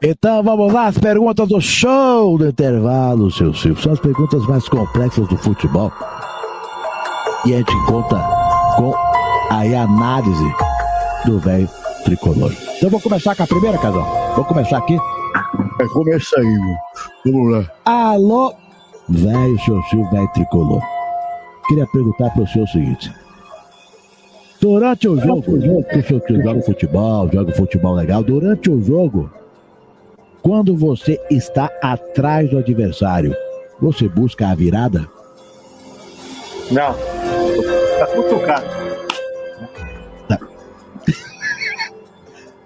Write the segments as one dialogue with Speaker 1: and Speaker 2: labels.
Speaker 1: Então vamos lá, as perguntas do show do intervalo, seu Silvio. São as perguntas mais complexas do futebol. E a gente conta com a análise do velho tricolor. Então vou começar com a primeira, Casal. Vou começar aqui.
Speaker 2: Começa aí, meu. Vamos lá.
Speaker 1: Alô, velho, seu Silvio, velho tricolor. Queria perguntar para o senhor o seguinte. Durante o jogo, que o senhor joga futebol legal, durante o jogo, quando você está atrás do adversário, você busca a virada?
Speaker 3: Não. Tá cutucado.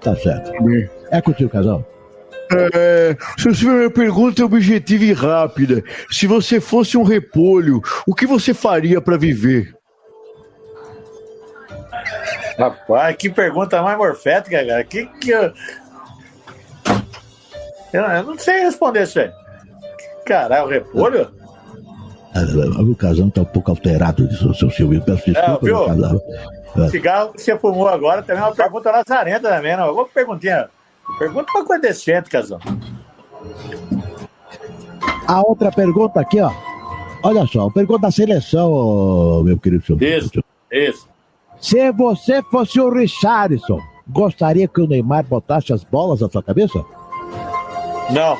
Speaker 1: Tá certo. É contigo, Casal.
Speaker 2: Se você minha pergunta é objetiva e rápida. Se você fosse um repolho, o que você faria para viver?
Speaker 3: Rapaz, que pergunta mais morfética, cara. Eu não sei responder isso aí. Caralho, o repolho?
Speaker 1: O Casal tá um pouco alterado disso, seu Silvio. Peço desculpa,
Speaker 3: viu?
Speaker 1: Casal.
Speaker 3: Cigarro que você fumou agora também é uma pergunta lazarenta também, não? Alguma perguntinha. Pergunta uma coisa decente, Casal.
Speaker 1: A outra pergunta aqui, ó. Olha só, pergunta da seleção, meu querido senhor.
Speaker 3: Isso.
Speaker 1: Se você fosse o Richarlison, gostaria que o Neymar botasse as bolas na sua cabeça?
Speaker 3: Não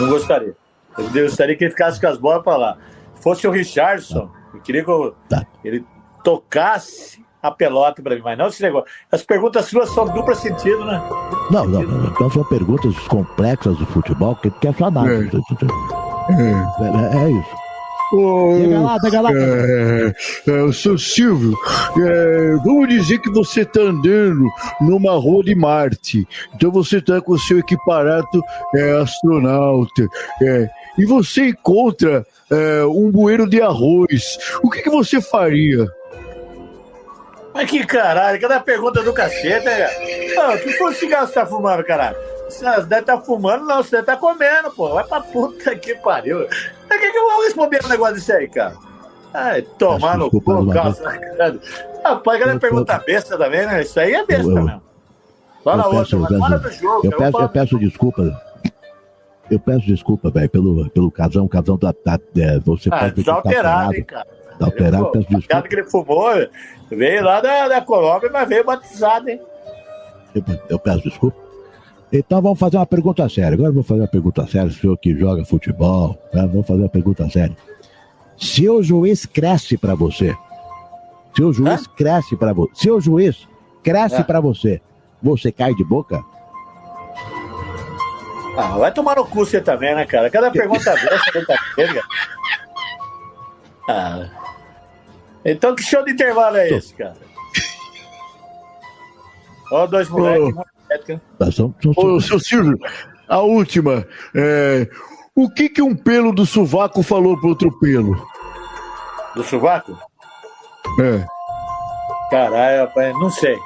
Speaker 3: gostaria. Eu gostaria que ele ficasse com as bolas pra lá. Se fosse o Richarlison, eu queria que ele tocasse a pelota pra mim, mas não esse negócio. As perguntas suas são duplo sentido, né?
Speaker 1: Não. Então são perguntas complexas do futebol que é sua análise. É isso. Pega lá.
Speaker 2: Seu Silvio, vamos dizer que você está andando numa rua de Marte. Então você está com o seu equiparato astronauta. E você encontra um bueiro de arroz. O que você faria?
Speaker 3: Mas que caralho, cada pergunta do cacete, né? Não, que for cigarro você tá fumando, caralho? Você deve estar fumando, não, você deve estar comendo, pô. Vai pra puta que pariu. Por que eu vou responder um negócio desse aí, cara? Ai, tomar no cu, calça. Rapaz, cada pergunta besta também, né? Isso aí é besta mesmo. Fala outra, mas fala do jogo.
Speaker 1: Eu peço desculpa. Eu peço desculpa, velho, pelo Casão. O Casão você pode
Speaker 3: tá alterado, hein, cara.
Speaker 1: Tá alterado, peço desculpa.
Speaker 3: O que ele fumou veio lá da Colômbia, mas veio batizado, hein?
Speaker 1: Eu peço desculpa. Então vamos fazer uma pergunta séria. Agora eu vou fazer uma pergunta séria. O senhor que joga futebol, né? Vamos fazer uma pergunta séria. Se o juiz cresce pra você, você cai de boca?
Speaker 3: Vai tomar no cu você também, né, cara? Cada pergunta dessa, então que show de intervalo é esse, cara? Ó, dois moleques.
Speaker 2: Ô, seu Silvio, a última. O que um pelo do sovaco falou pro outro pelo?
Speaker 3: Do sovaco? Caralho, rapaz, não sei.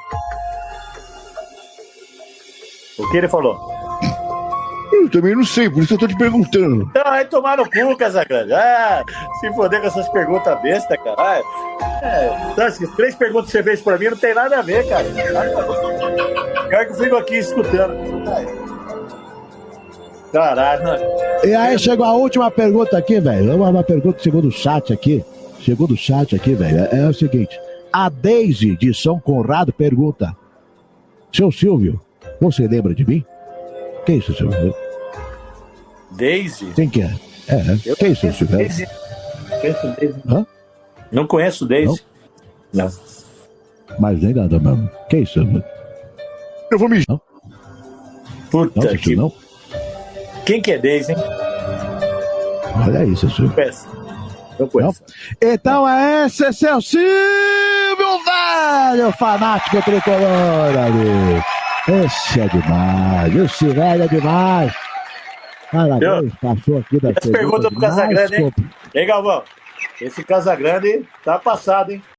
Speaker 3: O que ele falou?
Speaker 2: Eu também não sei, por isso eu tô te perguntando.
Speaker 3: Então, vai tomar no cu, Casagrande. Se foder com essas perguntas bestas, caralho. Essas 3 perguntas que você fez pra mim não tem nada a ver, cara. Pior que eu fico aqui escutando. Caralho.
Speaker 1: E aí chegou a última pergunta aqui, velho. Uma pergunta que chegou do chat aqui. Velho. É o seguinte. A Deise de São Conrado pergunta: seu Silvio, você lembra de mim? Que isso, Silvio?
Speaker 3: Deise?
Speaker 1: Quem que é? Que isso, Silvio?
Speaker 3: Conheço Deise.
Speaker 1: Hã?
Speaker 3: Não conheço Deise. Não.
Speaker 1: Mas nem nada mesmo. Que isso, Silvio?
Speaker 2: Eu vou me...
Speaker 1: Não?
Speaker 3: Puta
Speaker 1: não,
Speaker 3: que...
Speaker 1: Não?
Speaker 3: Quem que é Deise, hein?
Speaker 1: Olha isso, Silvio.
Speaker 3: Não conheço.
Speaker 1: Então é esse, seu Silvio, velho fanático tricolor ali. Esse é demais, esse velho é demais. Parabéns, passou aqui da
Speaker 3: pergunta do Casagrande, hein? Ei, Galvão, esse Casagrande tá passado, hein?